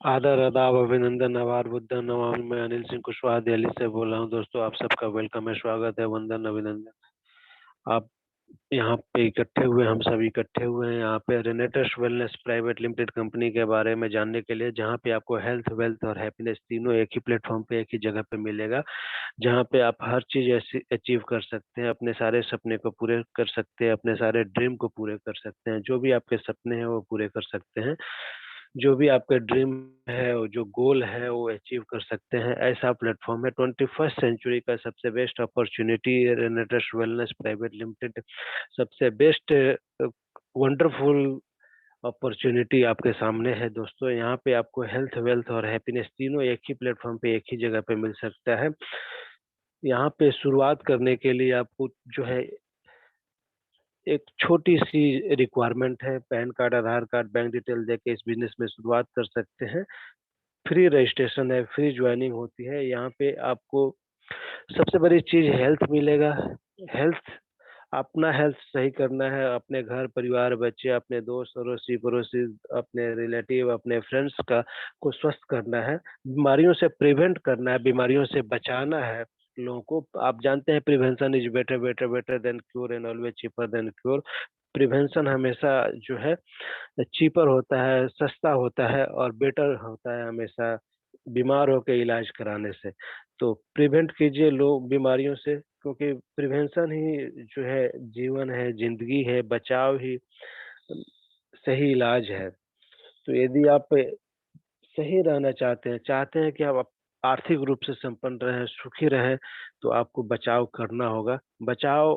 आदर आदाब अभिनंदन आभार बुद्धन नमामि। मैं अनिल सिंह कुशवाहा दिल्ली से बोल रहा हूँ। दोस्तों आप सबका वेलकम है, स्वागत है, वंदन अभिनंदन। आप यहाँ पे इकट्ठे हुए, हम सभी इकट्ठे हुए हैं यहाँ पे रेनेटस वेलनेस प्राइवेट लिमिटेड कंपनी के बारे में जानने के लिए, जहाँ पे आपको हेल्थ, वेल्थ और हैप्पीनेस तीनों एक ही प्लेटफॉर्म पे, एक ही जगह पे मिलेगा। जहाँ पे आप हर चीज ऐसी अचीव कर सकते हैं, अपने सारे सपने को पूरे कर सकते हैं, अपने सारे ड्रीम को पूरे कर सकते हैं। जो भी आपके सपने हैं वो पूरे कर सकते हैं, जो भी आपका ड्रीम है, वो जो गोल है वो अचीव कर सकते हैं। ऐसा प्लेटफॉर्म है 21st सेंचुरी का सबसे best opportunity. रेनेटस wellness private limited सबसे बेस्ट वंडरफुल अपॉर्चुनिटी आपके सामने है। दोस्तों यहाँ पे आपको हेल्थ, वेल्थ और हैप्पीनेस तीनों एक ही प्लेटफॉर्म पे, एक ही जगह पे मिल सकता है। यहाँ पे शुरुआत करने के लिए आपको जो है एक छोटी सी रिक्वायरमेंट है, पैन कार्ड, आधार कार्ड, बैंक डिटेल देके इस बिजनेस में शुरुआत कर सकते हैं। फ्री रजिस्ट्रेशन है, फ्री ज्वाइनिंग होती है। यहाँ पे आपको सबसे बड़ी चीज हेल्थ मिलेगा। हेल्थ, अपना हेल्थ सही करना है, अपने घर परिवार, बच्चे, अपने दोस्त, अड़ोसी पड़ोसी, अपने रिलेटिव, अपने फ्रेंड्स का को स्वस्थ करना है, बीमारियों से प्रिवेंट करना है, बीमारियों से बचाना है लोगों को। आप जानते हैं prevention is better better better than cure and always cheaper than cure. Prevention हमेशा जो है चीपर होता है, सस्ता होता है और बेटर होता है हमेशा बीमार होकर इलाज कराने से। तो प्रिवेंट कीजिए लोग बीमारियों से, क्योंकि प्रिवेंशन ही जो है जीवन है, जिंदगी है, बचाव ही सही इलाज है। तो यदि आप सही रहना चाहते हैं कि आप आर्थिक रूप से संपन्न रहें, सुखी रहें, तो आपको बचाव करना होगा। बचाव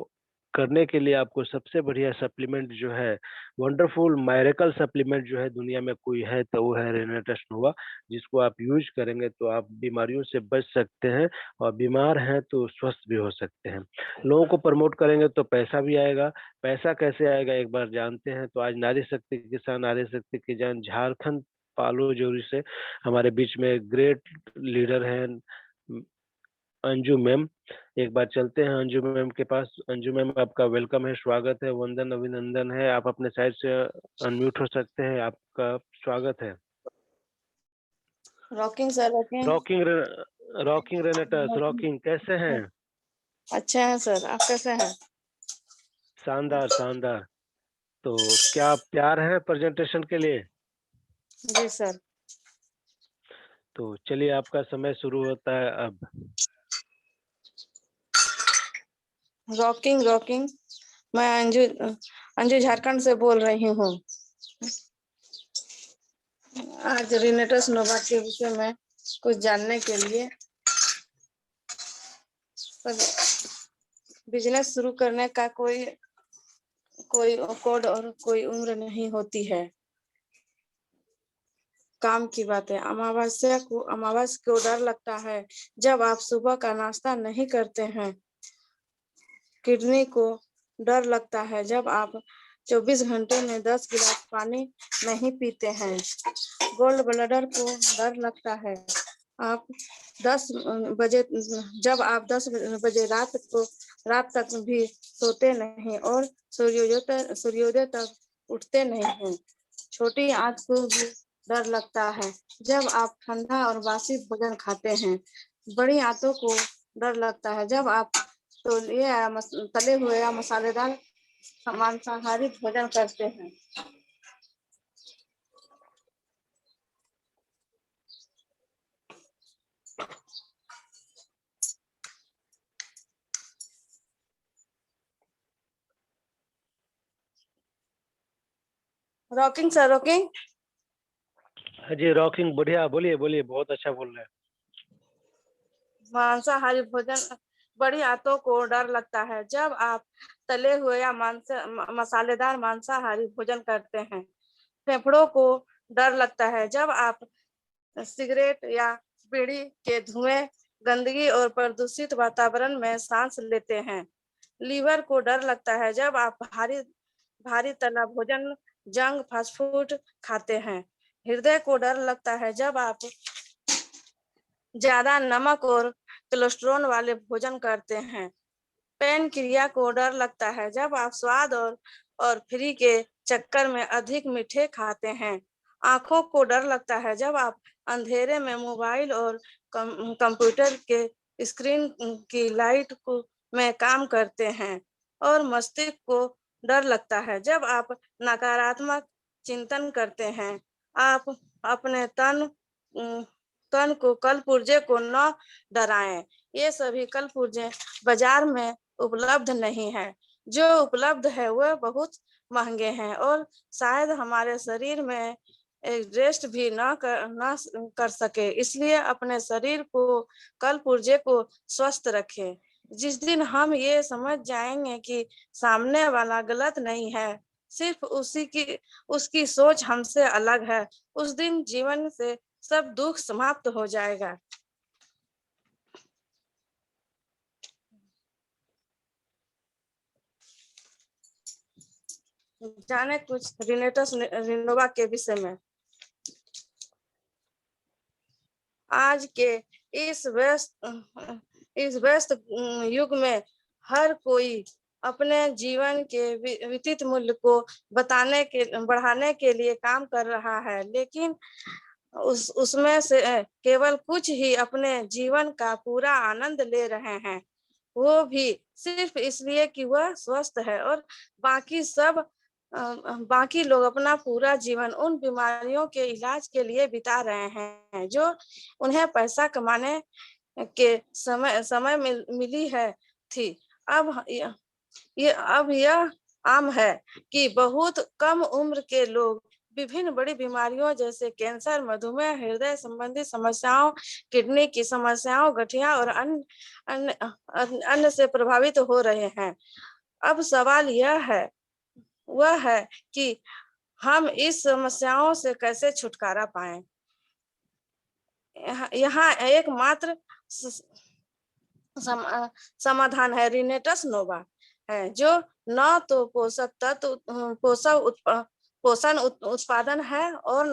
करने के लिए आपको सबसे बढ़िया सप्लीमेंट जो है, वंडरफुल मायरेकल सप्लीमेंट जो है दुनिया में कोई है तो वो है रेनेटस नोवा। जिसको आप यूज करेंगे तो आप बीमारियों से बच सकते हैं, और बीमार हैं तो स्वस्थ भी हो सकते हैं। लोगों को प्रमोट करेंगे तो पैसा भी आएगा। पैसा कैसे आएगा एक बार जानते हैं तो आज नारी शक्ति किसान, नारी शक्ति की जान, झारखंड पालो जोरी से हमारे बीच में ग्रेट लीडर हैं अंजू मैम। एक बार चलते हैं अंजू मैम के पास। अंजू मैम आपका वेलकम है, स्वागत है, वंदन अभिनंदन है। आप अपने साइड से अनम्यूट हो सकते हैं, आपका स्वागत है। Rocking sir, rocking. Rocking रेनेटस, rocking कैसे हैं? अच्छे हैं सर, आप कैसे हैं? शानदार शानदार। तो क्या आप तैयार हैं प्रेजेंटेशन के लिए? जी सर। तो चलिए आपका समय शुरू होता है अब। Rocking rocking. मैं अंजू अंजू झारखंड से बोल रही हूँ। आज रेनेटस नोवा के विषय में कुछ जानने के लिए। बिजनेस शुरू करने का कोई कोड और कोई उम्र नहीं होती है। काम की बात है। अमावस्या को डर लगता है जब आप सुबह का नाश्ता नहीं करते हैं। किडनी को डर लगता है जब आप 24 घंटे में 10 गिलास पानी नहीं पीते हैं। गोल्ड ब्लडर को डर लगता है आप 10 बजे जब आप 10 बजे रात तक भी सोते नहीं और सूर्योदय तक उठते नहीं हैं। छोटी आंत को भी डर लगता है जब आप ठंडा और बासी भोजन खाते हैं। बड़ी आंतों को डर लगता है जब आप तले हुए या मसालेदार मांसाहारी भोजन करते हैं। Rocking sir, rocking. जी रॉकिंग, बढ़िया, बोलिए बोलिए, बहुत अच्छा बोल रहे हैं। मांसाहारी भोजन, बड़ी आंतों को डर लगता है जब आप तले हुए या मसालेदार मांसाहारी भोजन करते हैं। फेफड़ों को डर लगता है जब आप सिगरेट या बीड़ी के धुएं, गंदगी और प्रदूषित वातावरण में सांस लेते हैं। लीवर को डर लगता है जब आप भारी तला भोजन, जंक फास्ट फूड खाते हैं। हृदय को डर लगता है जब आप ज्यादा नमक और कोलेस्ट्रॉल वाले भोजन करते हैं। पेन क्रिया को डर लगता है जब आप स्वाद और फ्री के चक्कर में अधिक मीठे खाते हैं। आंखों को डर लगता है जब आप अंधेरे में मोबाइल और कंप्यूटर के स्क्रीन की लाइट को में काम करते हैं और मस्तिष्क को डर लगता है। जब आप नकारात्मक चिंतन करते हैं, आप अपने तन को कल पुर्जे को न डराएं। ये सभी कल पुर्जे बाजार में उपलब्ध नहीं है। जो उपलब्ध है वह बहुत महंगे हैं और शायद हमारे शरीर में रेस्ट भी न कर सके। इसलिए अपने शरीर को कल पुर्जे को स्वस्थ रखें। जिस दिन हम ये समझ जाएंगे कि सामने वाला गलत नहीं है, सिर्फ उसकी सोच हमसे अलग है, उस दिन जीवन से सब दुख समाप्त हो जाएगा। जाने कुछ रिनेटस रिनोवा के विषय में। आज के इस व्यस्त युग में हर कोई अपने जीवन के वित्तीय मूल्य को बढ़ाने के लिए काम कर रहा है, लेकिन उसमें से केवल कुछ ही अपने जीवन का पूरा आनंद ले रहे हैं, वो भी सिर्फ इसलिए कि वह स्वस्थ है, और बाकी लोग अपना पूरा जीवन उन बीमारियों के इलाज के लिए बिता रहे हैं जो उन्हें पैसा कमाने के समय मिली है थी। अब यह आम है कि बहुत कम उम्र के लोग विभिन्न बड़ी बीमारियों जैसे कैंसर, मधुमेह, हृदय संबंधी समस्याओं, किडनी की समस्याओं, गठिया और अन्य से प्रभावित हो रहे हैं। अब सवाल वह है कि हम इस समस्याओं से कैसे छुटकारा पाएं। यहाँ एकमात्र समाधान है रिनेटस नोवा है, जो न तो पोषण उत्पादन है और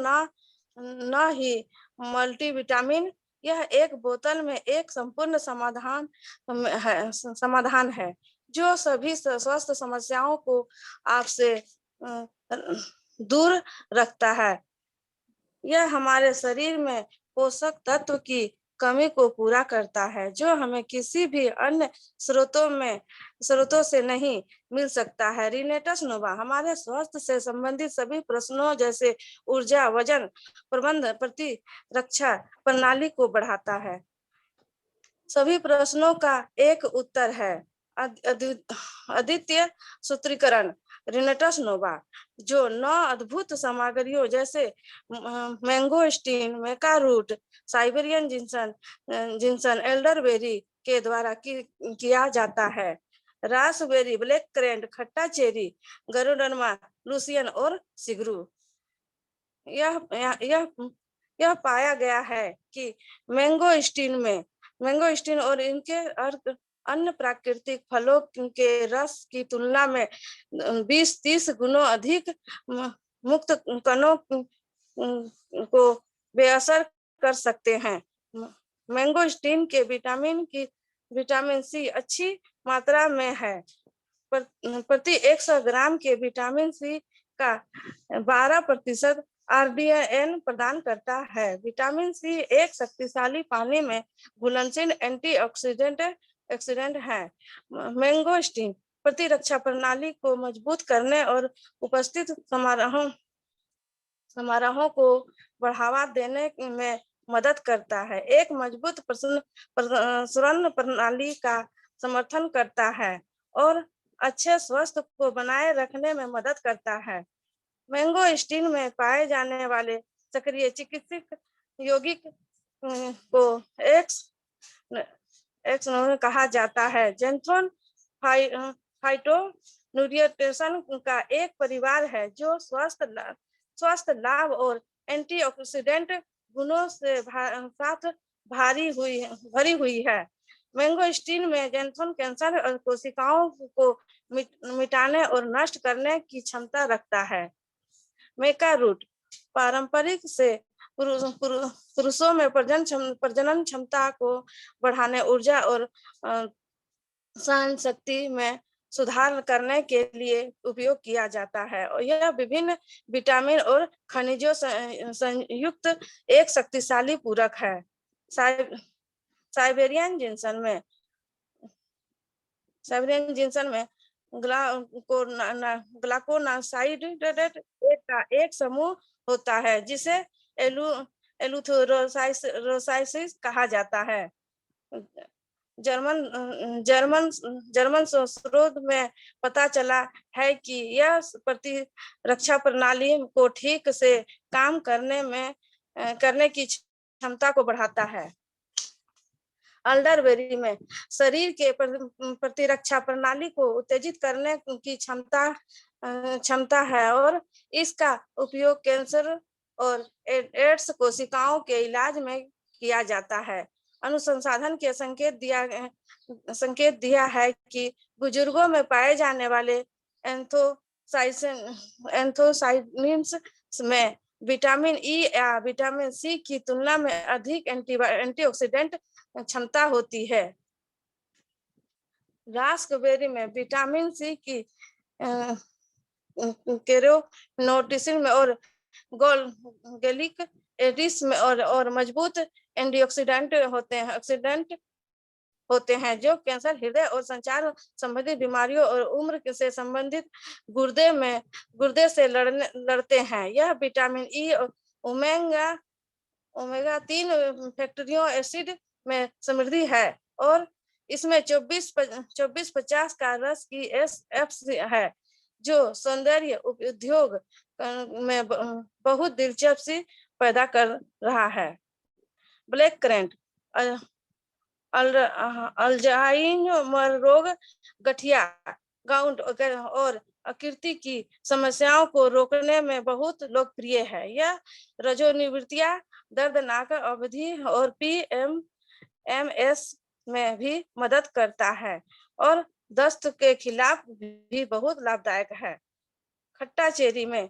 न ही मल्टीविटामिन। यह एक बोतल में एक संपूर्ण समाधान है जो सभी स्वास्थ्य समस्याओं को आपसे दूर रखता है। यह हमारे शरीर में पोषक तत्व की कमी को पूरा करता है जो हमें किसी भी अन्य स्रोतों से नहीं मिल सकता है। रिनेटस नोवा हमारे स्वास्थ्य से संबंधित सभी प्रश्नों जैसे ऊर्जा, वजन प्रबंधन, प्रतिरक्षा प्रणाली को बढ़ाता है। सभी प्रश्नों का एक उत्तर है अद्वितीय सूत्रीकरण रिनेटस नोवा, जो 9 अद्भुत सामग्रियों जैसे मैंगोस्टीन, मेका रूट, साइबेरियन जिंसन, एल्डरबेरी के द्वारा किया जाता है। रासबेरी, ब्लैक करेंट, खट्टा चेरी, गरुडनमा, लूसियन और सिगरू। यह पाया गया है कि मैंगोस्टीन और इनके अन्य प्राकृतिक फलों के रस की तुलना में 20-30 गुना अधिक मुक्त कणों को बेअसर कर सकते हैं। मैंगोस्टीन के विटामिन सी अच्छी मात्रा में है। प्रति 100 ग्राम के विटामिन सी का 12% RDN प्रदान करता है। विटामिन सी एक शक्तिशाली पानी में घुलनशील एंटीऑक्सीडेंट है। मैंगोस्टीन प्रतिरक्षा प्रणाली को मजबूत करने और उपस्थित समारोहों को बढ़ावा देने में मदद करता है। एक मजबूत प्रसरण प्रणाली का समर्थन करता है और अच्छे स्वास्थ्य को बनाए रखने में मदद करता है। मैंगोस्टीन में पाए जाने वाले सक्रिय चिकित्सक यौगिक को एक्स कहा जाता है। जेंथ्रोन फाइटोन्यूट्रिएंट्स का एक परिवार है जो स्वास्थ्य लाभ और एंटीऑक्सीडेंट गुणों से साथ भरी हुई है। मैंगोस्टीन में जेंथ्रोन कैंसर और कोशिकाओं को मिटाने और नष्ट करने की क्षमता रखता है। मेका रूट पारंपरिक से पुरुषों में प्रजनन क्षमता को बढ़ाने, ऊर्जा और सहन शक्ति में सुधार करने के लिए उपयोग किया जाता है और यह विभिन्न विटामिन और खनिजों संयुक्त एक शक्तिशाली पूरक है। साइबेरियन जिंसन में ग्लाकोनासाइड एक समूह होता है जिसे एलुथेरोसाइसिस कहा जाता है। जर्मन शोध में पता चला है कि यह प्रतिरक्षा प्रणाली को ठीक से काम करने की क्षमता को बढ़ाता है। अल्डरबेरी में शरीर के प्रतिरक्षा प्रणाली को उत्तेजित करने की क्षमता है और इसका उपयोग कैंसर और एड्स कोशिकाओं के इलाज में किया जाता है। अनुसंधान के संकेत दिया है कि बुजुर्गों में पाए जाने वाले एंथोसाइनिन्स में विटामिन ई या विटामिन सी की तुलना में अधिक एंटीऑक्सीडेंट क्षमता होती है। रास्पबेरी में विटामिन सी की कैरोटीन में और गैलिक एसिड में और मजबूत एंटीऑक्सीडेंट होते हैं जो कैंसर, हृदय और संचार संबंधी बीमारियों और उम्र से संबंधित गुर्दे से लड़ते हैं। यह vitamin E omega 3 fatty acid में समृद्धि है और इसमें 24-50 का रस की एसएफ है जो सौंदर्य उद्योग में बहुत दिलचस्पी पैदा कर रहा है। ब्लैक करेंट अल्जाइमर रोग, गठिया, गाउट और आकृति की समस्याओं को रोकने में बहुत लोकप्रिय है। यह रजोनिवृत्तियां, दर्दनाक अवधि और पीएमएस में भी मदद करता है और दस्त के खिलाफ भी बहुत लाभदायक है। खट्टा चेरी में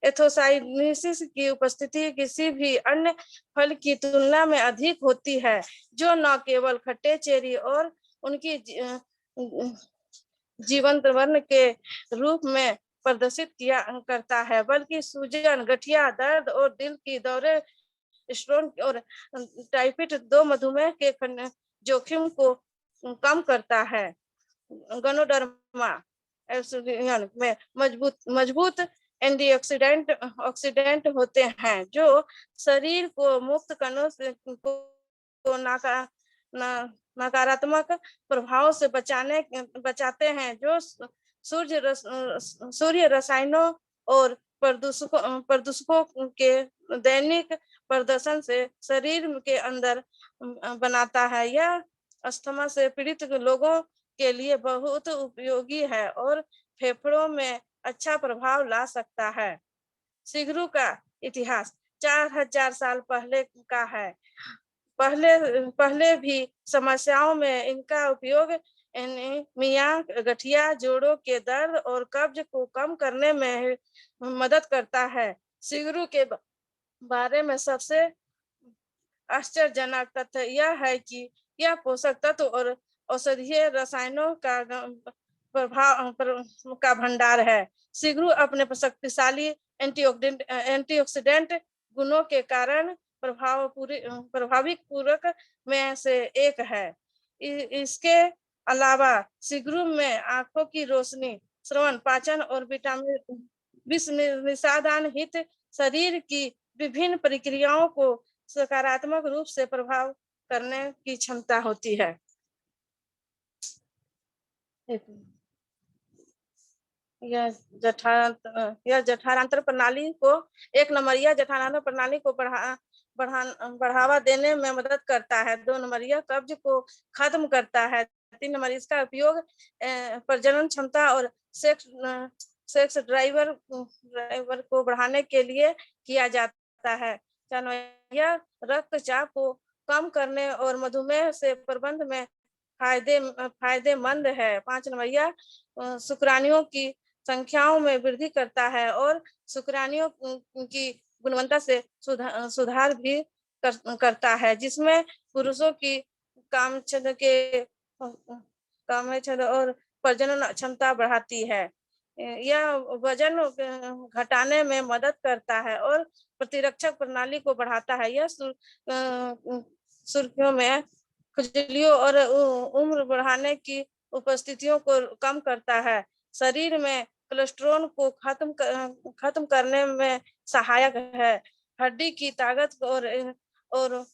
एथोसाइनिसिस की उपस्थिति किसी भी अन्य फल की तुलना में अधिक होती है जो न केवल खट्टे चेरी और उनकी जीवंत वर्ण के रूप में प्रदर्शित करता है बल्कि सूजन, गठिया, दर्द और दिल की दौरे, स्टोन और टाइफाइड 2 मधुमेह के जोखिम को कम करता है। गनोडर्मा में मजबूत एंटीऑक्सीडेंट होते हैं जो शरीर को मुक्त कणों से नकारात्मक प्रभाव से बचाते हैं जो सूर्य रसायनों और प्रदूषकों के दैनिक प्रदर्शन से शरीर के अंदर बनाता है। यह अस्थमा से पीड़ित लोगों के लिए बहुत उपयोगी है और फेफड़ों में अच्छा प्रभाव ला सकता है। सिगरू का इतिहास 4000 साल पहले का है। पहले भी समस्याओं में इनका उपयोग एनीमिया, गठिया, जोड़ों के दर्द और कब्ज को कम करने में मदद करता है। सिगरू के बारे में सबसे आश्चर्यजनक तथ्य यह है कि यह पोषक तत्व और औषधीय रसायनों का भंडार है। सिगरू अपने शक्तिशाली एंटीऑक्सीडेंट गुणों के कारण प्रभावी पूरक में से एक है। इसके अलावा सिगरू में आंखों की रोशनी, श्रवण, पाचन और विटामिन निषादन हित शरीर की विभिन्न प्रक्रियाओं को सकारात्मक रूप से प्रभाव करने की क्षमता होती है। यह जठरांतर प्रणाली को जठरांतर प्रणाली को बढ़ावा देने में मदद करता है। 2 नंबरिया कब्ज को खत्म करता है। 3 नंबर इसका उपयोग प्रजनन क्षमता और सेक्स ड्राइवर को बढ़ाने के लिए किया जाता है। 4 नंबर रक्तचाप को कम करने और मधुमेह से प्रबंधन में फायदेमंद है। 5 नंबर शुक्राणुओं की संख्याओं में वृद्धि करता है और शुक्राणुओं की गुणवत्ता से सुधार भी करता है जिसमें पुरुषों की और प्रजनन क्षमता बढ़ाती है। यह वजन घटाने में मदद करता है और प्रतिरक्षक प्रणाली को बढ़ाता है। यह सुर्खियों में खुजलियों और उम्र बढ़ाने की उपस्थितियों को कम करता है। शरीर में कोलेस्ट्रॉल को खत्म करने में सहायक है। हड्डी की ताकत और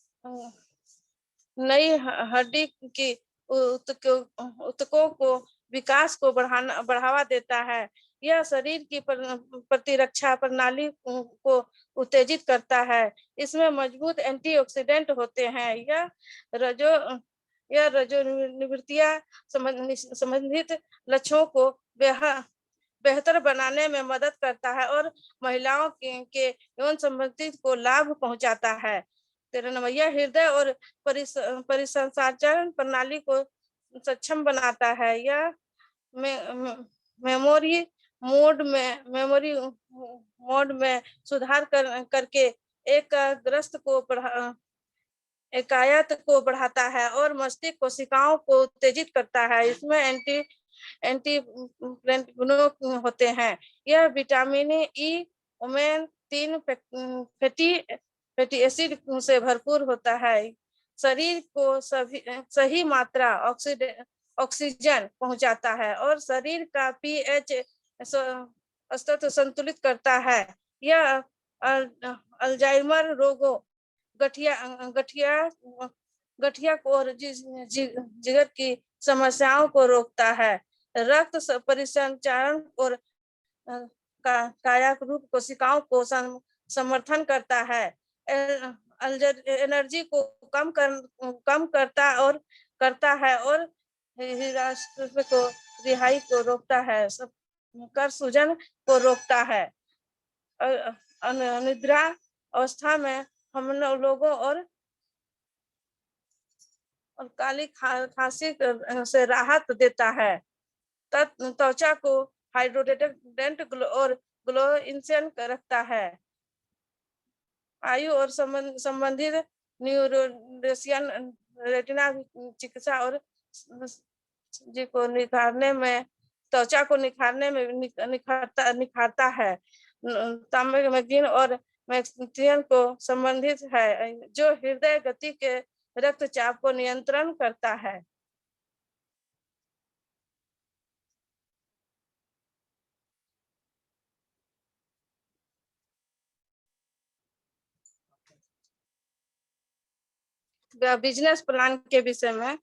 नई हड्डी की ऊतकों को विकास को बढ़ावा देता है। यह शरीर की प्रतिरक्षा प्रणाली को उत्तेजित करता है। इसमें मजबूत एंटीऑक्सीडेंट होते हैं। यह रजोनिवृत्तियां संबंधित लक्षणों को बेहतर बनाने में मदद करता है और महिलाओं के यौन संबंधी को लाभ पहुंचाता है। 13 नंबर, यह हृदय और परिसंचारण प्रणाली को सक्षम बनाता है। यह मेमोरी मोड में सुधार करके एकायत को बढ़ाता है और मस्तिष्क कोशिकाओं को उत्तेजित करता है। इसमें एंटी गुणों होते हैं। यह vitamin E, omega 3 fatty acid से भरपूर होता है। शरीर को सही मात्रा ऑक्सीजन पहुंचाता है और शरीर का पीएच स्तर संतुलित करता है। यह अल्जाइमर रोगों, गठिया और जिगर की समस्याओं को रोकता है। रक्त परिसंचारण और कायारूप कोशिकाओं को समर्थन करता है। एनर्जी को कम करता है और को रिहाई को रोकता है। कर सूजन को रोकता है। निद्रा अवस्था में हम लोगों और काली खांसी से राहत देता है। त्वचा को हाइड्रेटेड और ग्लोइंग रखता है। आयु और संबंधित न्यूरोडेशियन रेटिना चिकित्सा और जी को निखारने में, त्वचा को निखारने में निखारता है। तांबे मैग्नीशियम और मैग्नीशियम को संबंधित है जो हृदय गति के रक्तचाप को नियंत्रण करता है। बिजनेस प्लान के विषय में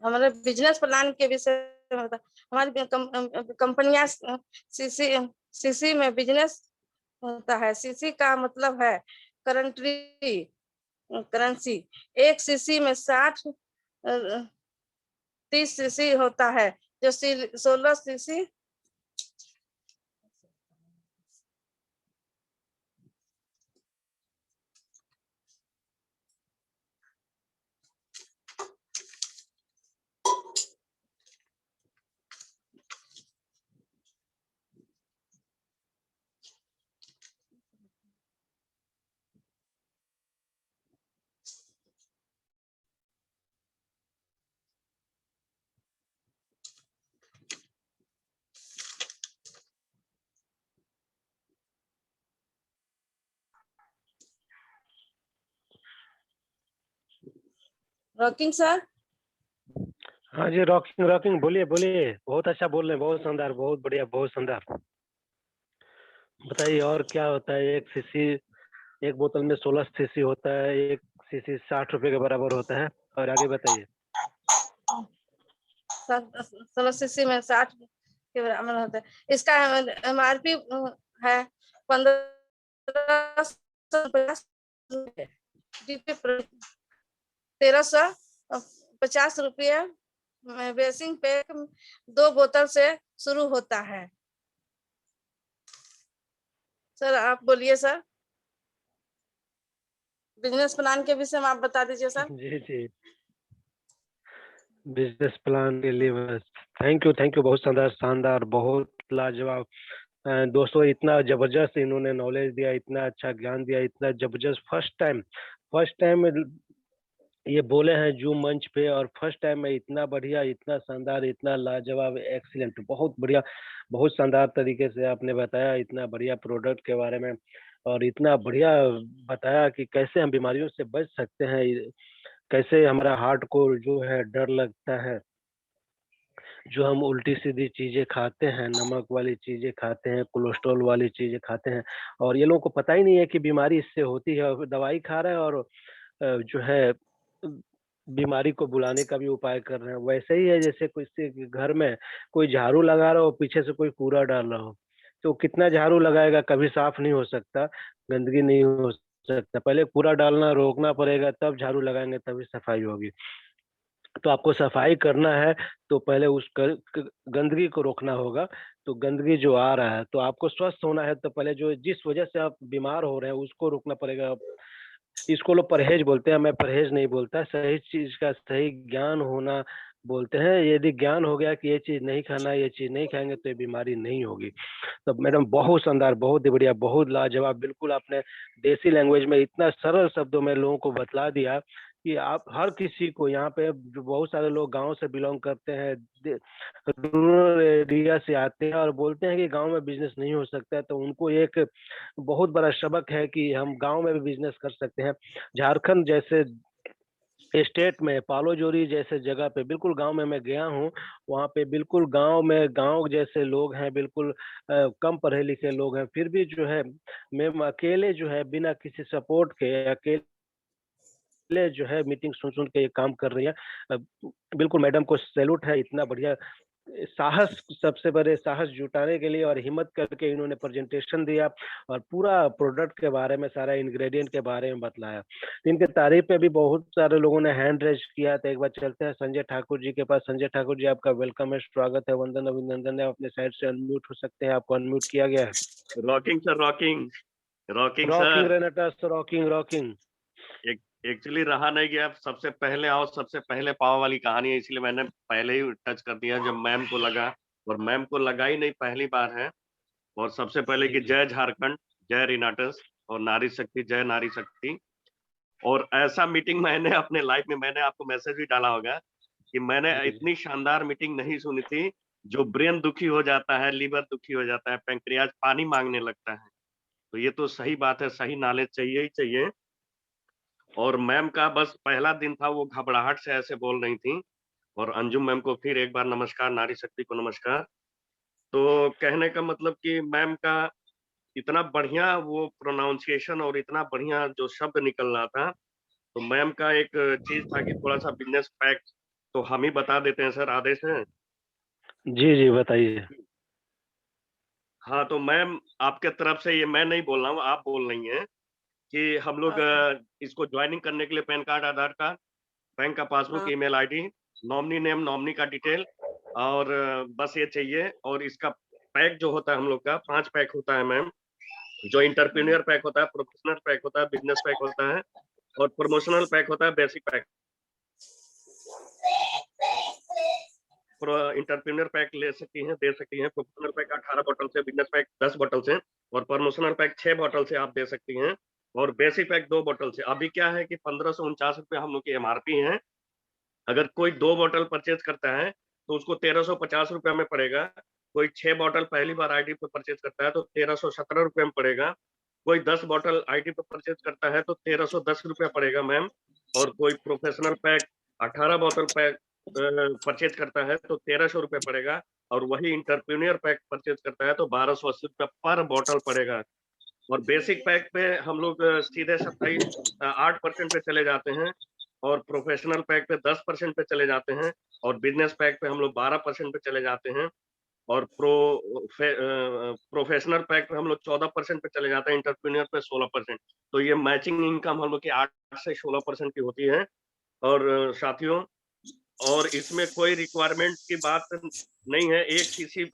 हमारे बिजनेस प्लान के विषय में होता है। हमारी कंपनियां सीसी में बिजनेस होता है। सीसी का मतलब है करेंसी। एक सीसी में 30 सीसी होता है, जो 16 सीसी रॉकिंग सर। हाँ जी, रॉकिंग बोलिए बोलिए, बहुत अच्छा बोल रहे हैं, बहुत शानदार, बहुत बढ़िया, बहुत शानदार। बताइए और क्या होता है। एक बोतल में 16 सीसी होता है। एक सीसी 60 रुपए के बराबर होता है। और आगे बताइए। 16 सीसी में 60 के बराबर होता है। इसका MRP है 1550 रुपये। 1350 रुपये। बेसिंग पैक 2 बोतल से शुरू होता है। सर आप बोलिए सर, बिजनेस प्लान के विषय में आप बता दीजिए सर। जी जी, बिजनेस प्लान के लिए बस। थैंक यू, बहुत शानदार शानदार, बहुत लाजवाब। दोस्तों इतना जबरदस्त इन्होंने नॉलेज दिया, इतना अच्छा ज्ञान दिया, इतना जबरदस्त। फर्स्ट टाइम ये बोले हैं जूम मंच पे, और फर्स्ट टाइम में इतना बढ़िया, इतना शानदार, इतना लाजवाब, एक्सीलेंट, बहुत बढ़िया, बहुत शानदार तरीके से आपने बताया इतना बढ़िया प्रोडक्ट के बारे में, और इतना बढ़िया बताया कि कैसे हम बीमारियों से बच सकते हैं, कैसे हमारा हार्ट को जो है डर लगता है, जो हम उल्टी सीधी चीजें खाते हैं, नमक वाली चीजें खाते हैं, कोलेस्ट्रॉल वाली चीजें खाते हैं, और ये लोगों को पता ही नहीं है कि बीमारी इससे होती है, और दवाई खा रहे हैं, और जो है बीमारी को बुलाने का भी उपाय कर रहे हैं। वैसे ही है जैसे किसी के घर में कोई झाड़ू लगा रहा हो, पीछे से कोई कूड़ा डाल रहा हो, तो कितना झाड़ू लगाएगा, कभी साफ नहीं हो सकता, गंदगी नहीं हो सकता। पहले कूड़ा डालना रोकना पड़ेगा, तब झाड़ू लगाएंगे, तभी सफाई होगी। तो आपको सफाई करना है तो पहले उस गंदगी को रोकना होगा। तो गंदगी जो आ रहा है, तो आपको स्वस्थ होना है तो पहले जो जिस वजह से आप बीमार हो रहे हैं उसको रोकना पड़ेगा। इसको लोग परहेज बोलते हैं, मैं परहेज नहीं बोलता, सही चीज का सही ज्ञान होना बोलते हैं। यदि ज्ञान हो गया कि ये चीज नहीं खाना, ये चीज नहीं खाएंगे तो ये बीमारी नहीं होगी। तो मैडम बहुत शानदार, बहुत ही बढ़िया, बहुत लाजवाब, बिल्कुल आपने देसी लैंग्वेज में इतना सरल शब्दों में लोगों को बतला दिया कि आप हर किसी को, यहाँ पे जो बहुत सारे लोग गांव से बिलोंग करते हैं, रूरल एरिया से आते हैं और बोलते हैं कि गांव में बिजनेस नहीं हो सकता है, तो उनको एक बहुत बड़ा सबक है कि हम गांव में भी बिजनेस कर सकते हैं। झारखंड जैसे स्टेट में पालोजोरी जैसे जगह पे, बिल्कुल गांव में मैं गया हूँ, वहाँ पे बिल्कुल गांव में गांव जैसे लोग हैं, बिल्कुल कम पढ़े लिखे लोग हैं, फिर भी जो है मैम अकेले जो है बिना किसी सपोर्ट के अकेले जो है मीटिंग सुन सुन के ये काम कर रही है। अ, बिल्कुल मैडम को सैल्यूट है, इतना बढ़िया साहस, सबसे बड़े साहस जुटाने के लिए और हिम्मत करके इन्होंने प्रेजेंटेशन दिया, और पूरा प्रोडक्ट के बारे में, सारा इंग्रेडिएंट के बारे में बतलाया। तो इनके तारीफ पे भी बहुत सारे लोगों ने हैंड रेज किया। तो एक बार चलते हैं संजय ठाकुर जी के पास। संजय ठाकुर जी, आपका वेलकम है, स्वागत है, वंदन अभिनंदन है। अपने साइड से अनम्यूट हो सकते हैं, आपको अनम्यूट किया गया है। Rocking sir, rocking rocking rocking sir. रेनेटा, रॉकिंग रॉकिंग। एक्चुअली रहा नहीं गया, सबसे पहले आओ सबसे पहले पाओ वाली कहानी है, इसलिए मैंने पहले ही टच कर दिया जब मैम को लगा, और मैम को लगा ही नहीं, पहली बार है। और सबसे पहले कि जय झारखंड, जय रिनाटस, और नारी शक्ति, जय नारी शक्ति। और ऐसा मीटिंग मैंने अपने लाइफ में, मैंने आपको मैसेज भी डाला होगा कि मैंने इतनी शानदार मीटिंग नहीं सुनी थी। जो ब्रेन दुखी हो जाता है, लीवर दुखी हो जाता है, पैंक्रियाज पानी मांगने लगता है, तो ये तो सही बात है, सही नॉलेज चाहिए ही चाहिए। और मैम का बस पहला दिन था, वो घबराहट से ऐसे बोल रही थी। और अंजुम मैम को फिर एक बार नमस्कार, नारी शक्ति को नमस्कार। तो कहने का मतलब कि मैम का इतना बढ़िया वो प्रोनाउंसिएशन और इतना बढ़िया जो शब्द निकल रहा था, तो मैम का एक चीज था कि थोड़ा सा बिजनेस फैक्ट तो हम ही बता देते हैं सर, आदेश है। जी जी बताइए। हाँ, तो मैम आपके तरफ से, ये मैं नहीं बोल रहा हूँ, आप बोल रही हैं कि हम लोग हाँ इसको ज्वाइनिंग करने के लिए पैन कार्ड, आधार कार्ड, बैंक का पासबुक, हाँ email ID, nominee name, nominee का डिटेल, और बस ये चाहिए। और इसका पैक जो होता है हम लोग का 5 पैक होता है मैम। जो इंटरप्रेन्योर पैक होता है, प्रोफेशनल पैक होता है, बिजनेस पैक होता है, और प्रमोशनल पैक होता है, बेसिक पैक। इंटरप्रेन्योर पैक ले सकती हैं, दे सकती हैं। प्रोफेशनल पैक 18 बोतल से, बिजनेस पैक 10 बोतल से, और प्रमोशनल पैक 6 बोतल से आप दे सकती हैं, और बेसिक पैक 2 बोतल से। अभी क्या है कि 1549 रुपये हम लोग की एमआरपी है। अगर कोई 2 बोतल परचेज करता है तो उसको 1350 रुपये में पड़ेगा। कोई 6 बोतल पहली बार आईडी पे परचेज करता है तो 1317 रुपये में पड़ेगा। कोई 10 बोतल आईडी पे परचेज करता है तो 1310 रुपया पड़ेगा मैम। और कोई प्रोफेशनल पैक 18 बोतल पैक परचेज करता है तो 1300 रुपये पड़ेगा। और वही इंटरप्रीनियर पैक परचेज करता है तो 1280 रुपया पर बोतल पड़ेगा। और बेसिक पैक पे हम लोग सीधे 8% पे चले जाते हैं, और प्रोफेशनल पैक पे 10% पे चले जाते हैं, और बिजनेस पैक पे हम लोग 12% पे चले जाते हैं, और प्रोफेशनल पैक पे हम लोग 14% पे चले जाते हैं, इंटरप्रेन्योर पे 16%। तो ये मैचिंग इनकम हम लोग की 8 से 16% की होती है। और साथियों, और इसमें कोई रिक्वायरमेंट की बात नहीं है। एक सीसी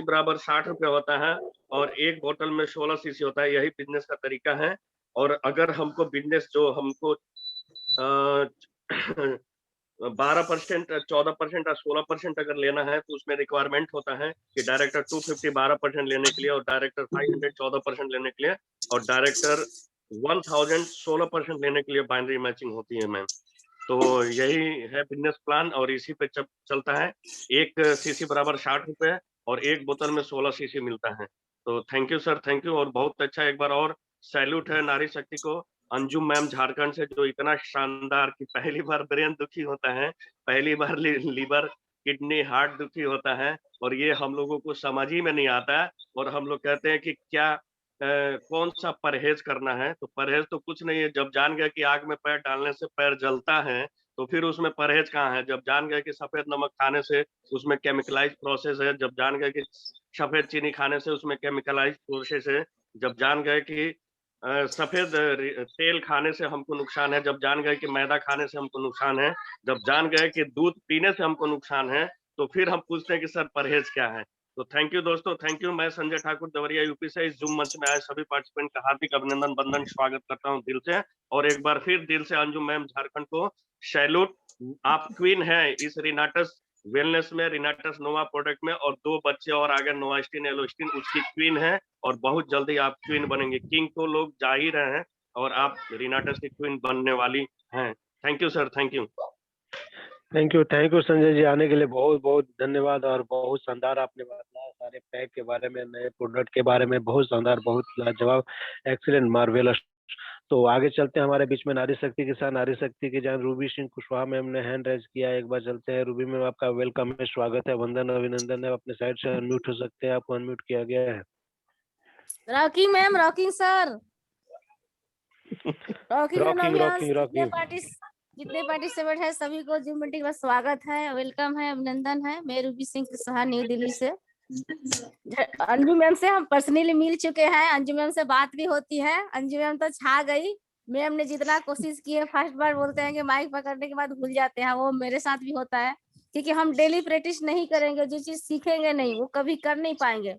बराबर 60 रुपये होता है, और एक बोतल में 16 सीसी होता है। यही बिजनेस का तरीका है। और अगर हमको बिजनेस जो हमको 12%, 14% और 16% अगर लेना है तो उसमें रिक्वायरमेंट होता है कि डायरेक्टर 250 12% लेने के लिए, और डायरेक्टर 500 14% लेने के लिए, और डायरेक्टर 1000 16% लेने के लिए बाइनरी मैचिंग होती है मैम। तो यही है बिजनेस प्लान, और इसी पे चलता है। 1 सीसी बराबर 60 रुपए, और 1 बोतल में 16 सीसी मिलता है। तो thank you sir, thank you. और बहुत अच्छा, एक बार और सैल्यूट है नारी शक्ति को, अंजुम मैम झारखंड से, जो इतना शानदार कि पहली बार ब्रेन दुखी होता है, पहली बार लीवर किडनी हार्ट दुखी होता है, और ये हम लोगों को समझ ही में नहीं आता है। और हम लोग कहते हैं कि क्या कौन सा परहेज करना है, तो परहेज तो कुछ नहीं है। जब जान गए कि आग में पैर डालने से पैर जलता है, तो फिर उसमें परहेज कहाँ है। जब जान गए कि सफेद नमक खाने से उसमें केमिकलाइज प्रोसेस है, जब जान गए कि सफेद चीनी खाने से उसमें केमिकलाइज प्रोसेस है, जब जान गए कि सफेद तेल खाने से हमको नुकसान है, जब जान गए कि मैदा खाने से हमको नुकसान है, जब जान गए कि दूध पीने से हमको नुकसान है, तो फिर हम पूछते हैं कि सर परहेज क्या है। तो थैंक यू दोस्तों, थैंक यू। मैं संजय ठाकुर देवरिया यूपी से इस जूम मंच में आए सभी पार्टिसिपेंट का हार्दिक अभिनंदन बंदन स्वागत करता हूं दिल से, और एक बार फिर दिल से अंजुम मैम झारखंड को सैल्यूट। आप क्वीन है इस रिनाटस वेलनेस में, रिनाटस नोवा प्रोडक्ट में, और 2 बच्चे और आगे नोवास्टिन एलोस्टिन उसकी क्वीन है, और बहुत जल्दी आप क्वीन बनेंगे। किंग तो लोग जा ही रहे हैं, और आप रिनाटस की क्वीन बनने वाली हैं। Thank you sir, thank you. Thank you Sanjay ji, आने के लिए बहुत बहुत धन्यवाद। और बहुत शानदार आपने बताया सारे पैक के बारे में, नए प्रोडक्ट के बारे में, बहुत शानदार, बहुत लाजवाब, एक्सीलेंट, मार्वेलस। तो आगे चलते हैं, हमारे बीच में नारी शक्ति के साथ नारी शक्ति की जान रूबी सिंह कुशवाहा मैम ने हैंड रेज किया है। एक बार चलते हैं, रूबी मैम आपका वेलकम है, स्वागत है, वंदन अभिनंदन है। अपने साइड से अनम्यूट हो सकते हैं, आपको अनम्यूट किया गया है। Rocking ma'am, rocking sir, rocking rocking audience, rocking rocking. जितने पार्टिसिपेंट है सभी को जूम मीटिंग में स्वागत है, वेलकम है, अभिनंदन है। मैं रूबी सिंह कुशवाहा न्यू दिल्ली से। अंजू मैम से हम पर्सनली मिल चुके हैं, अंजू मैम से बात भी होती है। अंजू मैम तो छा गई। मैम ने जितना कोशिश की है, फर्स्ट बार बोलते हैं कि माइक पकड़ने के बाद भूल जाते हैं, वो मेरे साथ भी होता है। क्योंकि हम डेली प्रैक्टिस नहीं करेंगे, जो चीज सीखेंगे नहीं वो कभी कर नहीं पाएंगे।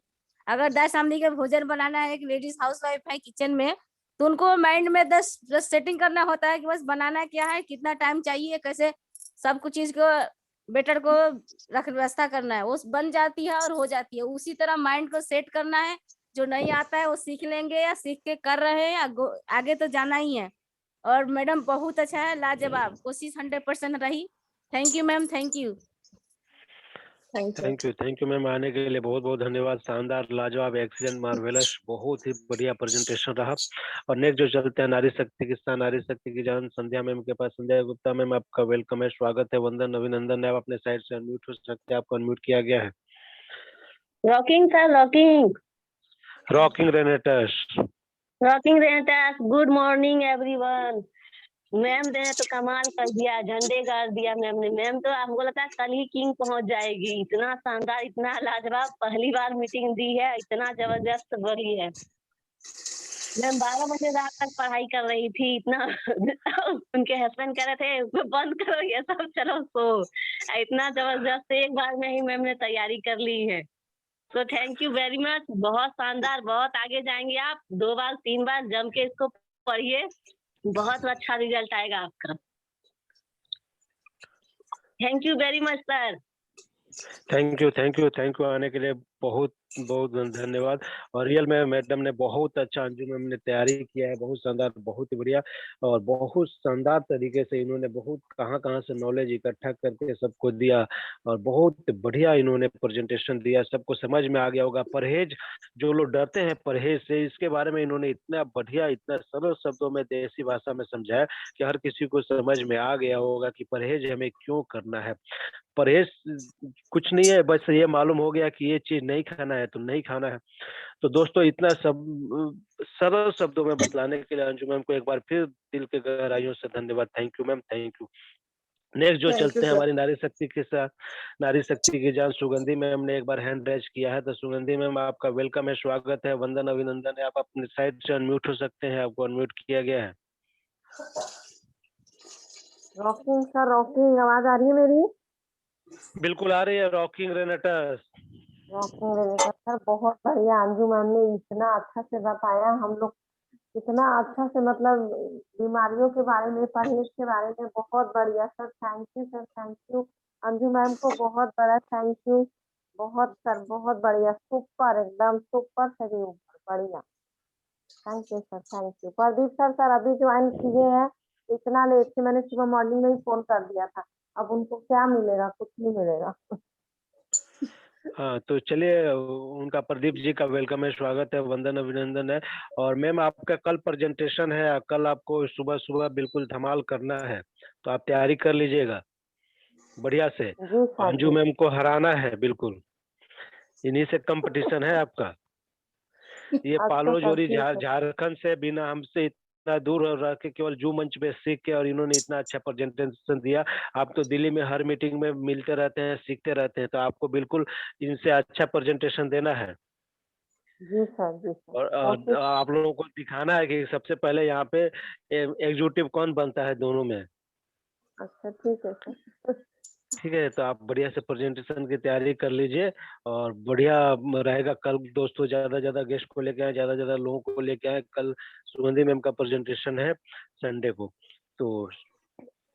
अगर 10 आदमी का भोजन बनाना है, एक लेडीज हाउस वाइफ है किचन में, तो उनको माइंड में 10 सेटिंग करना होता है कि बस बनाना क्या है, कितना टाइम चाहिए, कैसे सब कुछ चीज को बेटर को रख व्यवस्था करना है, वो बन जाती है और हो जाती है। उसी तरह माइंड को सेट करना है। जो नहीं आता है वो सीख लेंगे, या सीख के कर रहे हैं, आगे तो जाना ही है। और मैडम बहुत अच्छा है, लाजवाब, कोशिश 100% रही। Thank you ma'am, thank you. Thank you ma'am, आने के लिए बहुत बहुत धन्यवाद। शानदार, लाजवाब, एक्सीलेंट, मार्वेलस, बहुत ही बढ़िया प्रेजेंटेशन रहा। और नेक्स्ट जो चलते हैं नारी शक्ति के साथ नारी शक्ति की जान संध्या मैम के पास। संध्या गुप्ता मैम आपका वेलकम है, स्वागत है, वंदन अभिनंदन है। आप अपने साइड से अनम्यूट हो सकते हैं, आपको अनम्यूट किया गया है। Rocking sir, rocking rocking रेनेटस। Rocking रेनेटस, good morning everyone. Ma'am ने तो कमाल कर दिया, झंडे गाड़ दिया मैम ने। मैम तो हमको लगता है कल ही किंग पहुंच जाएगी। इतना शानदार, इतना लाजवाब, पहली बार मीटिंग दी है, इतना जबरदस्त बोली है मैम। 12 बजे रात तक पढ़ाई कर रही थी, इतना उनके हस्बैंड कह रहे थे बंद करो ये सब, चलो सो। इतना जबरदस्त एक बार में ही मैम ने तैयारी कर ली है। तो थैंक यू वेरी मच, बहुत शानदार, बहुत आगे जाएंगे आप। 2 बार 3 बार जम के इसको पढ़िए, बहुत अच्छा रिजल्ट आएगा आपका। Thank you very much sir. Thank you आने के लिए बहुत बहुत धन्यवाद। और रियल में मैडम ने बहुत अच्छा, अंजू मैम ने तैयारी किया है, बहुत शानदार, बहुत ही बढ़िया। और बहुत शानदार तरीके से इन्होंने बहुत कहाँ से नॉलेज इकट्ठा करके सबको दिया, और बहुत बढ़िया इन्होंने प्रेजेंटेशन दिया, सबको समझ में आ गया होगा। परहेज, जो लोग डरते हैं परहेज से, इसके बारे में इन्होंने इतना बढ़िया, इतना सरल शब्दों में देसी भाषा में समझाया कि हर किसी को समझ में आ गया होगा कि परहेज हमें क्यों करना है। परहेज कुछ नहीं है, बस ये मालूम हो गया कि ये चीज नहीं खाना है तो नहीं खाना है। तो दोस्तों, इतना सब सरल शब्दों में बतलाने के लिए अंजू मैम को एक बार फिर दिल के गहराइयों से धन्यवाद। Thank you ma'am, thank you. Next जो चलते हैं हमारी नारी शक्ति के साथ, नारी शक्ति की जान सुगंधी मैम ने एक बार हैंड रेज किया है। तो सुगंधी मैम आपका वेलकम है, स्वागत है, वंदन अभिनंदन है। आप अपने साइड से अनम्यूट हो सकते हैं, आपको अनम्यूट किया गया है। रॉकिंग सर, रॉकिंग, आवाज आ रही है मेरी? बिल्कुल आ रही है, रॉकिंग रेनेटस। रॉकिंग रेनेटस सर, बहुत बढ़िया। अंजू मैम ने इतना अच्छा से बताया, हम लोग इतना अच्छा से मतलब बीमारियों के बारे में, परहेज के बारे में बहुत बढ़िया sir, thank you sir, thank you. Anju ma'am को बहुत बड़ा थैंक यू, बहुत सर, बहुत बढ़िया, सुपर, एकदम सुपर से भी ऊपर, बढ़िया। Thank you sir, thank you. Pradeep sir, sir अभी ज्वाइन किए हैं, इतना लेट से मैंने सुबह मॉर्निंग में ही फोन कर दिया था, अब उनको क्या मिलेगा, कुछ नहीं मिलेगा। हाँ, तो चलिए उनका प्रदीप जी का वेलकम है, स्वागत है, वंदन अभिनंदन है। और मैम आपका कल प्रेजेंटेशन है, कल आपको सुबह सुबह बिल्कुल धमाल करना है, तो आप तैयारी कर लीजिएगा बढ़िया से। जी सर अंजू जी। मैम को हराना है बिल्कुल, इन्हीं से कंपटीशन है आपका। ये अच्छा पालो सर, जोरी ठीक है। झारखंड से बिना हमसे इतना दूर रह के केवल जू मंच पे सीख के, और इन्होंने इतना अच्छा प्रेजेंटेशन दिया। आप तो दिल्ली में हर मीटिंग में मिलते रहते हैं, सीखते रहते हैं, तो आपको बिल्कुल इनसे अच्छा प्रेजेंटेशन देना है। जी सर, जी सर, और कोशिश। आप लोगों को दिखाना है कि सबसे पहले यहाँ पे एग्जीक्यूटिव कौन बनता है दोनों में। अच्छा ठीक है सर। ठीक है, तो आप बढ़िया से प्रेजेंटेशन की तैयारी कर लीजिए, और बढ़िया रहेगा। कल दोस्तों ज्यादा ज्यादा गेस्ट को लेके आए, ज्यादा ज्यादा लोगों को लेके आए। कल सुगंधी मैम का प्रेजेंटेशन है संडे को, तो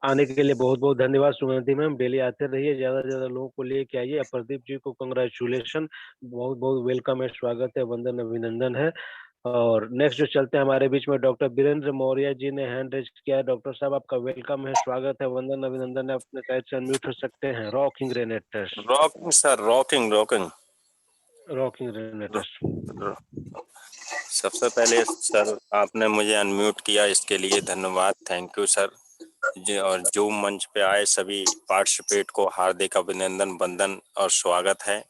आने के लिए बहुत बहुत धन्यवाद सुगंधी मैम। डेली आते रहिए, ज्यादा से ज्यादा लोगों को लेके आइए। और प्रदीप जी को कंग्रेचुलेशन, बहुत बहुत वेलकम है, स्वागत है, वंदन अभिनंदन है। और नेक्स्ट जो चलते हैं हमारे बीच में, डॉक्टर वीरेंद्र मौर्य जी ने हैंड रेज किया है। डॉक्टर साहब आपका वेलकम है, स्वागत है, वंदन अभिनंदन है। अपने साइड से अनम्यूट हो सकते हैं। रॉकिंग रेनेटर्स, rocking sir, rocking rocking rocking रेनेटर्स। सबसे पहले सर आपने मुझे अनम्यूट किया, इसके लिए धन्यवाद, थैंक यू सर जी। और जो मंच पे आए सभी पार्टिसिपेट को हार्दिक अभिनंदन, वंदन और स्वागत है,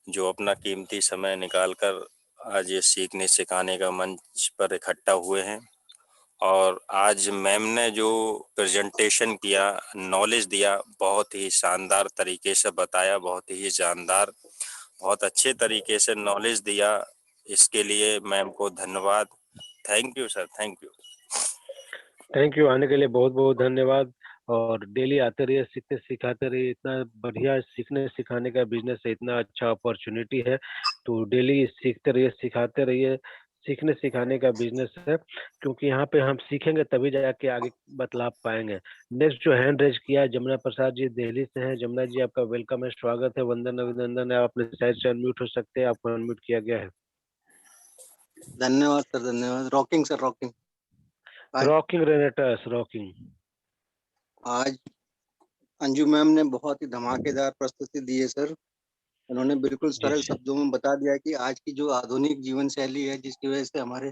जो अपना कीमती समय निकालकर आज ये सीखने सिखाने का मंच पर इकट्ठा हुए हैं। और आज मैम ने जो प्रेजेंटेशन किया, नॉलेज दिया, बहुत ही शानदार तरीके से बताया, बहुत ही जानदार, बहुत अच्छे तरीके से नॉलेज दिया। इसके लिए मैम को धन्यवाद, thank you sir, thank you. Thank you, आने के लिए बहुत बहुत धन्यवाद। और डेली आते रहिए, सीखते सिखाते रहिए। इतना बढ़िया सीखने सिखाने का बिजनेस है, इतना अच्छा अपॉर्चुनिटी है, तो डेली सीखते रहिए, सिखाते रहिए। सीखने सिखाने का बिजनेस है, क्योंकि यहाँ पे हम सीखेंगे तभी जाके आगे बतला पाएंगे। नेक्स्ट जो हैंड रेज किया है, जमुना प्रसाद जी दिल्ली से हैं। जमुना जी आपका वेलकम है, स्वागत है, वंदन अभिनंदन है। आप अपने साइड से अनम्यूट हो सकते हैं, आपको अनम्यूट किया गया है। धन्यवाद सर, धन्यवाद। Rocking sir, rocking. रॉकिंग रेनेटर्स, रॉकिंग। आज अंजू मैम ने बहुत ही धमाकेदार प्रस्तुति दी है सर। उन्होंने बिल्कुल सरल शब्दों में बता दिया कि आज की जो आधुनिक जीवन शैली है, जिसकी वजह से हमारे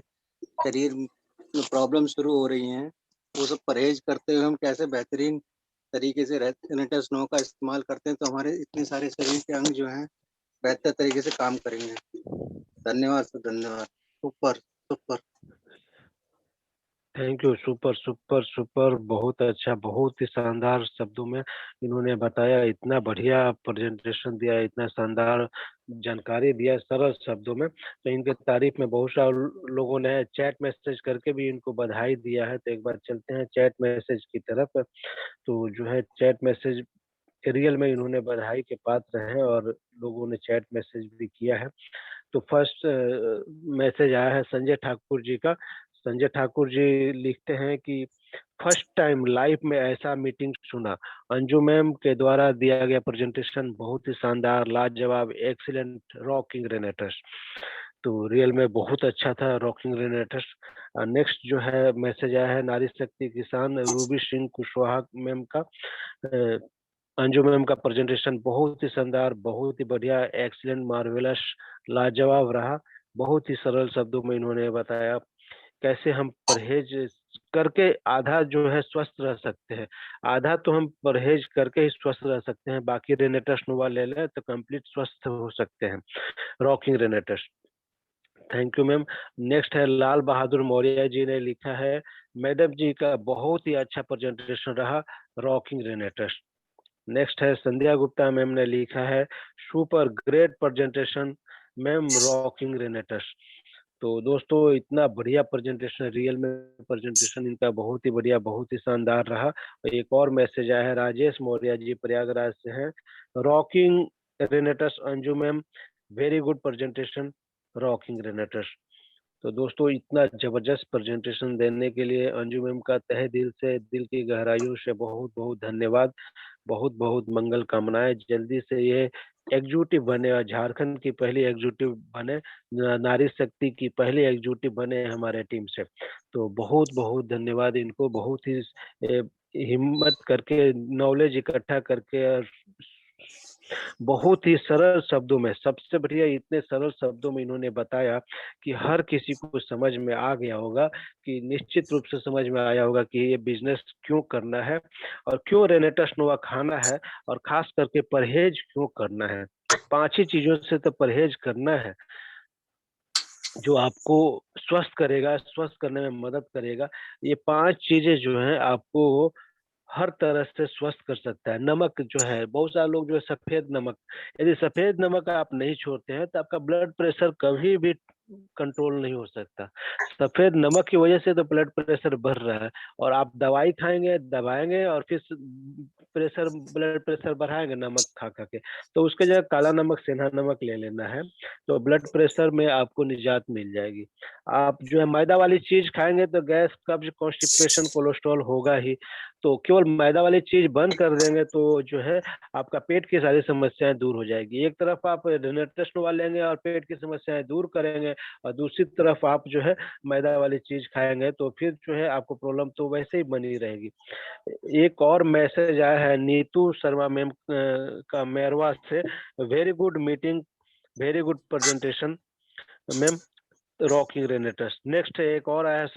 शरीर में प्रॉब्लम शुरू हो रही हैं, वो सब परहेज करते हुए हम कैसे बेहतरीन तरीके से रेनेटर स्नो का इस्तेमाल करते हैं, तो हमारे इतने सारे शरीर के अंग जो हैं बेहतर तरीके से काम करेंगे। धन्यवाद सर, धन्यवाद। Super super. Thank you, super super super, बहुत अच्छा, बहुत ही शानदार शब्दों में इन्होंने बताया। इतना बढ़िया प्रेजेंटेशन दिया, इतना शानदार जानकारी दिया सरल शब्दों में, तो इनके तारीफ में बहुत सारे लोगों ने चैट मैसेज करके भी इनको बधाई दिया है। तो एक बार चलते हैं चैट मैसेज की तरफ। तो जो है चैट मैसेज रियल में इन्होंने बधाई के पात्र हैं, और लोगों ने चैट मैसेज भी किया है। तो फर्स्ट मैसेज आया है संजय ठाकुर जी का। संजय ठाकुर जी लिखते हैं कि फर्स्ट टाइम लाइफ में ऐसा मीटिंग सुना, अंजू मैम के द्वारा दिया गया प्रेजेंटेशन बहुत ही शानदार, लाजवाब, एक्सीलेंट, रॉकिंग रेनेटर्स। तो रियल में बहुत अच्छा था, रॉकिंग रेनेटर्स। नेक्स्ट जो है मैसेज आया है नारी शक्ति किसान रूबी सिंह कुशवाहा मैम का। अंजू मैम का प्रेजेंटेशन बहुत ही शानदार, बहुत ही बढ़िया, एक्सीलेंट, मार्वेलस, लाजवाब रहा। बहुत ही सरल शब्दों में इन्होंने बताया कैसे हम परहेज करके आधा जो है स्वस्थ रह सकते हैं। आधा तो हम परहेज करके ही स्वस्थ रह सकते हैं, बाकी रेनेटस नोवा ले लें तो कंप्लीट स्वस्थ हो सकते हैं। Rocking रेनेटस, thank you ma'am. Next है लाल बहादुर मौर्य जी ने लिखा है, मैडम जी का बहुत ही अच्छा प्रेजेंटेशन रहा, रॉकिंग रेनेटस। नेक्स्ट है संध्या गुप्ता मैम ने लिखा है, super great presentation ma'am, rocking रेनेटस। तो दोस्तों इतना बढ़िया प्रेजेंटेशन, रियल में प्रेजेंटेशन इनका बहुत ही बढ़िया, बहुत ही शानदार रहा। और एक और मैसेज आया है राजेश मौर्य जी प्रयागराज से हैं, rocking रेनेटस Anju ma'am, very good presentation, rocking रेनेटस। तो दोस्तों इतना जबरदस्त प्रेजेंटेशन देने के लिए अंजू मैम का तहे दिल से, दिल की गहराइयों से बहुत बहुत धन्यवाद। बहुत बहुत मंगल कामनाएं। जल्दी से ये एग्जीक्यूटिव बने और झारखंड की पहली एग्जीक्यूटिव बने, नारी शक्ति की पहली एग्जीक्यूटिव बने हमारे टीम से। तो बहुत बहुत धन्यवाद इनको, बहुत ही हिम्मत करके, नॉलेज इकट्ठा करके और बहुत ही सरल शब्दों में, सबसे बढ़िया इतने सरल शब्दों में इन्होंने बताया कि हर किसी को समझ में आ गया होगा, कि निश्चित रूप से समझ में आया होगा कि ये बिजनेस क्यों करना है और क्यों रेनेटस नोवा खाना है और खास करके परहेज क्यों करना है। 5 ही चीजों से तो परहेज करना है जो आपको स्वस्थ करेगा, स्वस्थ करने में मदद करेगा। ये 5 चीजें जो हैं आपको हर तरह से स्वस्थ कर सकता है। नमक जो है, बहुत सारे लोग जो है सफेद नमक, यदि सफेद नमक आप नहीं छोड़ते हैं तो आपका ब्लड प्रेशर कभी भी कंट्रोल नहीं हो सकता। सफेद नमक की वजह से तो ब्लड प्रेशर बढ़ रहा है और आप दवाई खाएंगे, दबाएंगे और फिर ब्लड प्रेशर बढ़ाएंगे नमक खा खा के। तो उसके जगह काला नमक, सेंधा नमक ले लेना है, तो ब्लड प्रेशर में आपको निजात मिल जाएगी। आप जो है मैदा वाली चीज खाएंगे तो गैस, कब्ज, कॉन्स्टिपेशन, कोलेस्ट्रॉल होगा ही। तो केवल मैदा वाली चीज बंद कर देंगे तो जो है आपका पेट की सारी समस्याएं दूर हो जाएगी। एक तरफ आप रेनेटस नोवा लेंगे और पेट की समस्याएं दूर करेंगे और दूसरी तरफ आप जो है मैदा वाली चीज खाएंगे तो फिर जो है आपको प्रॉब्लम तो वैसे ही बनी रहेगी। एक और मैसेज आया है नीतू शर्मा मैम का मेरवा से, very good meeting, very good presentation ma'am, rocking रेनेटस। Next एक और आया है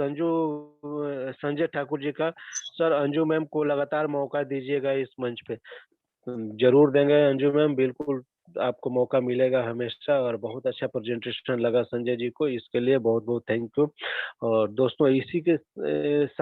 संजय ठाकुर जी का, सर अंजू मैम को लगातार मौका दीजिएगा इस मंच पे। जरूर देंगे अंजू मैम, बिल्कुल आपको मौका मिलेगा हमेशा। और बहुत अच्छा प्रेजेंटेशन लगा संजय जी को, इसके लिए बहुत बहुत थैंक यू। और दोस्तों इसी के साथ